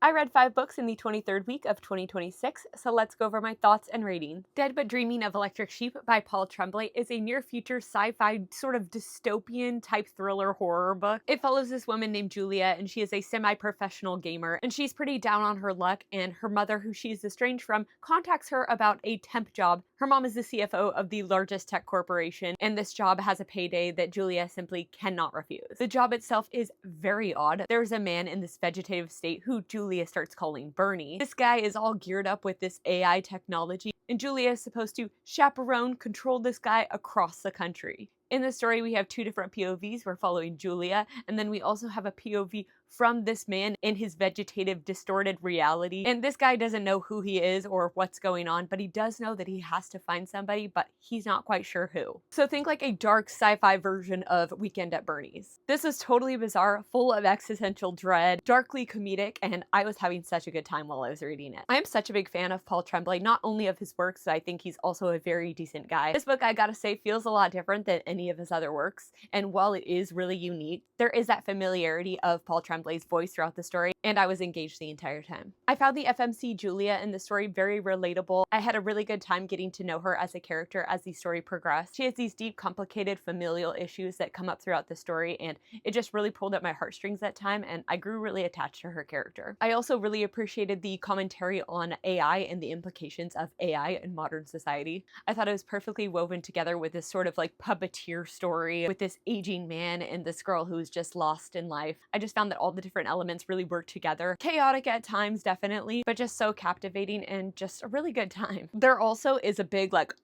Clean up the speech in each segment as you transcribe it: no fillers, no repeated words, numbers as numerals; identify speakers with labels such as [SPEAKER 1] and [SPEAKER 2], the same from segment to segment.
[SPEAKER 1] I read 5 books in the 23rd week of 2026, so let's go over my thoughts and ratings. Dead But Dreaming of Electric Sheep by Paul Tremblay is a near-future sci-fi sort of dystopian type thriller horror book. It follows this woman named Julia, and she is a semi-professional gamer, and she's pretty down on her luck, and her mother, who she's estranged from, contacts her about a temp job. Her mom is the CFO of the largest tech corporation, and this job has a payday that Julia simply cannot refuse. The job itself is very odd. There's a man in this vegetative state who Julia starts calling Bernie. This guy is all geared up with this AI technology, and Julia is supposed to chaperone, control this guy across the country. In the story, we have 2 different POVs. We're following Julia, and then we also have a POV from this man in his vegetative, distorted reality. And this guy doesn't know who he is or what's going on, but he does know that he has to find somebody, but he's not quite sure who. So think like a dark sci-fi version of Weekend at Bernie's. This is totally bizarre, full of existential dread, darkly comedic, and I was having such a good time while I was reading it. I am such a big fan of Paul Tremblay, not only of his works, but I think he's also a very decent guy. This book, I gotta say, feels a lot different than any of his other works, and while it is really unique, there is that familiarity of Paul Tremblay's voice throughout the story, and I was engaged the entire time. I found the FMC Julia in the story very relatable. I had a really good time getting to know her as a character as the story progressed. She has these deep, complicated familial issues that come up throughout the story, and it just really pulled at my heartstrings that time, and I grew really attached to her character. I also really appreciated the commentary on AI and the implications of AI in modern society. I thought it was perfectly woven together with this sort of like puppeteer story with this aging man and this girl who's just lost in life. I just found that all the different elements really work together. Chaotic at times, definitely, but just so captivating and just a really good time. There also is a big like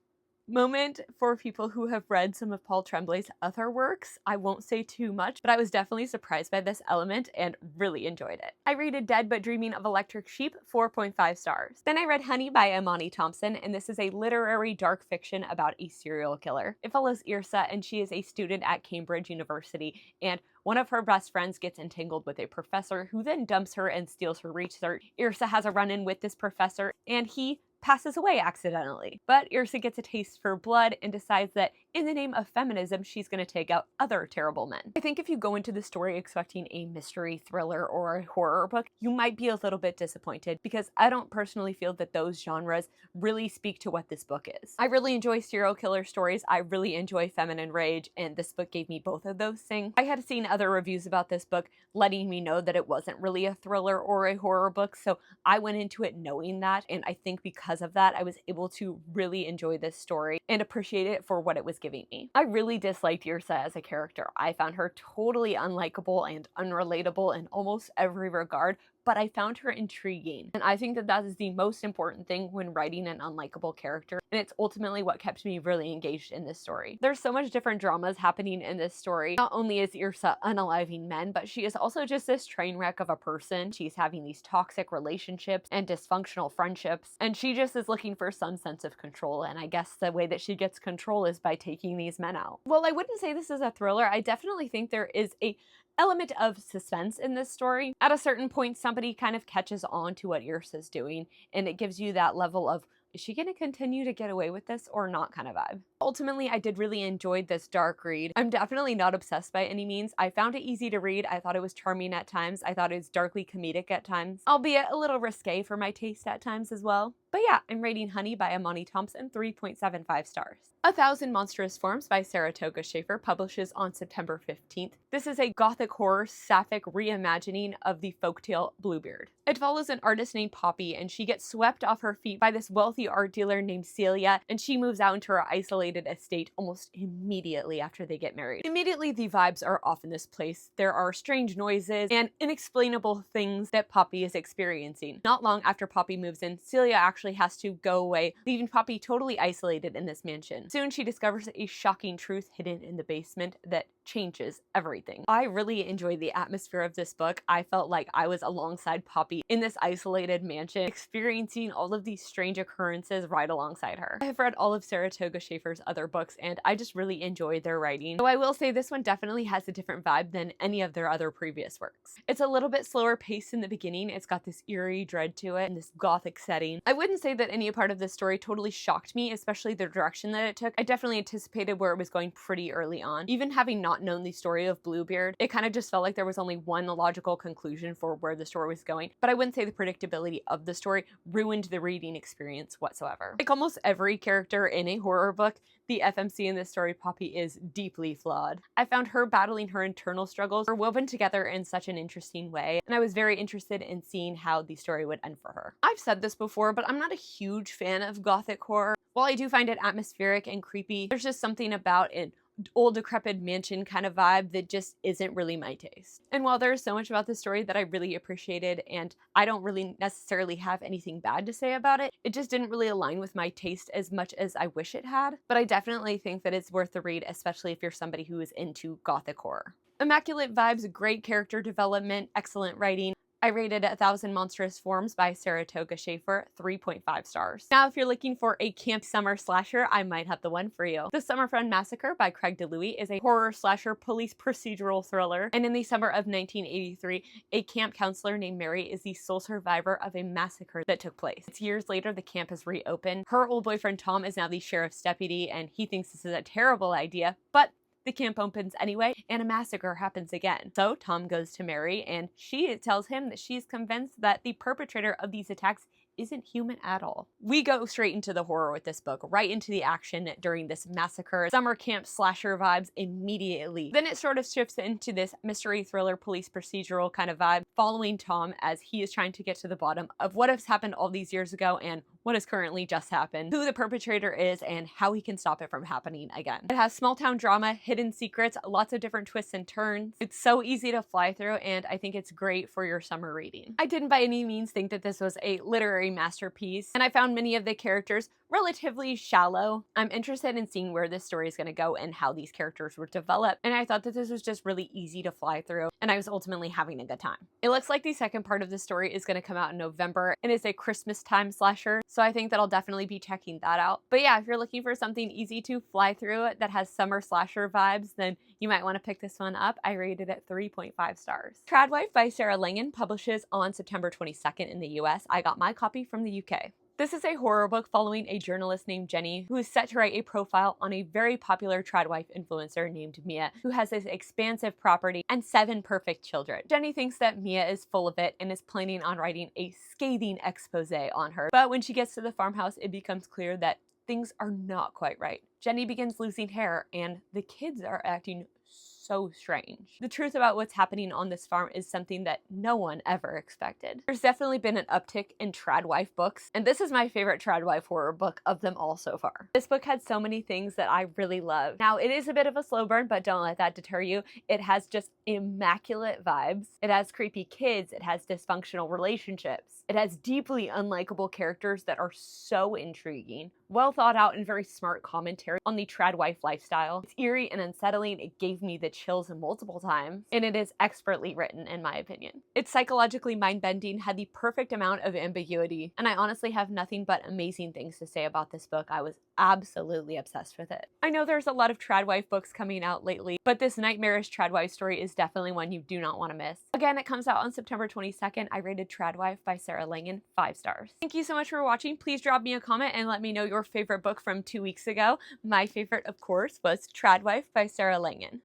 [SPEAKER 1] moment for people who have read some of Paul Tremblay's other works. I won't say too much, but I was definitely surprised by this element and really enjoyed it. I rated Dead But Dreaming of Electric Sheep 4.5 stars. Then I read Honey by Imani Thompson, and this is a literary dark fiction about a serial killer. It follows Yrsa, and she is a student at Cambridge University, and one of her best friends gets entangled with a professor who then dumps her and steals her research. Yrsa has a run-in with this professor, and he passes away accidentally. But Yrsa gets a taste for blood and decides that in the name of feminism, she's going to take out other terrible men. I think if you go into the story expecting a mystery thriller or a horror book, you might be a little bit disappointed because I don't personally feel that those genres really speak to what this book is. I really enjoy serial killer stories, I really enjoy feminine rage, and this book gave me both of those things. I had seen other reviews about this book letting me know that it wasn't really a thriller or a horror book, so I went into it knowing that, and I think because of that, I was able to really enjoy this story and appreciate it for what it was giving me. I really disliked Yrsa as a character. I found her totally unlikable and unrelatable in almost every regard, but I found her intriguing. And I think that that is the most important thing when writing an unlikable character, and it's ultimately what kept me really engaged in this story. There's so much different dramas happening in this story. Not only is Yrsa unaliving men, but she is also just this train wreck of a person. She's having these toxic relationships and dysfunctional friendships, and she just is looking for some sense of control, and I guess the way that she gets control is by taking these men out. Well, I wouldn't say this is a thriller. I definitely think there is a element of suspense in this story. At a certain point, somebody kind of catches on to what Yrsa's doing, and it gives you that level of, is she going to continue to get away with this or not kind of vibe. Ultimately, I did really enjoy this dark read. I'm definitely not obsessed by any means. I found it easy to read. I thought it was charming at times. I thought it was darkly comedic at times, albeit a little risque for my taste at times as well. But yeah, I'm rating Honey by Imani Thompson 3.75 stars. 1,000 Monstrous Forms by Saratoga Schaefer publishes on September 15th. This is a gothic horror sapphic reimagining of the folktale Bluebeard. It follows an artist named Poppy, and she gets swept off her feet by this wealthy art dealer named Celia, and she moves out into her isolated estate almost immediately after they get married. Immediately, the vibes are off in this place. There are strange noises and inexplainable things that Poppy is experiencing. Not long after Poppy moves in, Celia actually has to go away, leaving Poppy totally isolated in this mansion. Soon she discovers a shocking truth hidden in the basement that changes everything. I really enjoyed the atmosphere of this book. I felt like I was alongside Poppy in this isolated mansion, experiencing all of these strange occurrences right alongside her. I have read all of Saratoga Schaefer's other books, and I just really enjoyed their writing. Though I will say this one definitely has a different vibe than any of their other previous works. It's a little bit slower paced in the beginning. It's got this eerie dread to it and this gothic setting. I wish wouldn't say that any part of this story totally shocked me, especially the direction that it took. I definitely anticipated where it was going pretty early on. Even having not known the story of Bluebeard, it kind of just felt like there was only one logical conclusion for where the story was going, but I wouldn't say the predictability of the story ruined the reading experience whatsoever. Like almost every character in a horror book, the FMC in this story, Poppy, is deeply flawed. I found her battling her internal struggles were woven together in such an interesting way, and I was very interested in seeing how the story would end for her. I've said this before, but I'm not a huge fan of gothic horror. While I do find it atmospheric and creepy, there's just something about an old decrepit mansion kind of vibe that just isn't really my taste. And while there's so much about this story that I really appreciated, and I don't really necessarily have anything bad to say about it, it just didn't really align with my taste as much as I wish it had. But I definitely think that it's worth the read, especially if you're somebody who is into gothic horror. Immaculate vibes, great character development, excellent writing. I rated 1,000 Monstrous Forms by Saratoga Schaefer 3.5 stars. Now, if you're looking for a camp summer slasher, I might have the one for you. The Summer Friend Massacre by Craig DeLuey is a horror slasher police procedural thriller, and in the summer of 1983, a camp counselor named Mary is the sole survivor of a massacre that took place. It's years later, the camp has reopened. Her old boyfriend Tom is now the sheriff's deputy, and he thinks this is a terrible idea, but the camp opens anyway, and a massacre happens again. So Tom goes to Mary, and she tells him that she's convinced that the perpetrator of these attacks isn't human at all. We go straight into the horror with this book, right into the action during this massacre, summer camp slasher vibes immediately. Then it sort of shifts into this mystery thriller police procedural kind of vibe, following Tom as he is trying to get to the bottom of what has happened all these years ago and what has currently just happened, who the perpetrator is, and how he can stop it from happening again. It has small town drama, hidden secrets, lots of different twists and turns. It's so easy to fly through, and I think it's great for your summer reading. I didn't by any means think that this was a literary masterpiece, and I found many of the characters relatively shallow. I'm interested in seeing where this story is going to go and how these characters were developed, and I thought that this was just really easy to fly through, and I was ultimately having a good time. It looks like the second part of the story is going to come out in November, and it's a Christmas time slasher, so I think that I'll definitely be checking that out. But yeah, if you're looking for something easy to fly through that has summer slasher vibes, then you might want to pick this one up. I rated it 3.5 stars. Tradwife by Sarah Langan publishes on September 22nd in the US. I got my copy from the UK. This is a horror book following a journalist named Jenny who is set to write a profile on a very popular tradwife influencer named Mia, who has this expansive property and 7 perfect children. Jenny thinks that Mia is full of it and is planning on writing a scathing expose on her. But when she gets to the farmhouse, it becomes clear that things are not quite right. Jenny begins losing hair, and the kids are acting so strange. The truth about what's happening on this farm is something that no one ever expected. There's definitely been an uptick in tradwife books, and this is my favorite tradwife horror book of them all so far. This book had so many things that I really love. Now, it is a bit of a slow burn, but don't let that deter you. It has just immaculate vibes. It has creepy kids. It has dysfunctional relationships. It has deeply unlikable characters that are so intriguing. Well thought out and very smart commentary on the tradwife lifestyle. It's eerie and unsettling. It gave me the chills multiple times, and it is expertly written in my opinion. It's psychologically mind-bending, had the perfect amount of ambiguity, and I honestly have nothing but amazing things to say about this book. I was absolutely obsessed with it. I know there's a lot of tradwife books coming out lately, but this nightmarish tradwife story is definitely one you do not want to miss. Again, it comes out on September 22nd. I rated Tradwife by Sarah Langan 5 stars. Thank you so much for watching. Please drop me a comment and let me know your favorite book from 2 weeks ago. My favorite, of course, was Tradwife by Sarah Langan.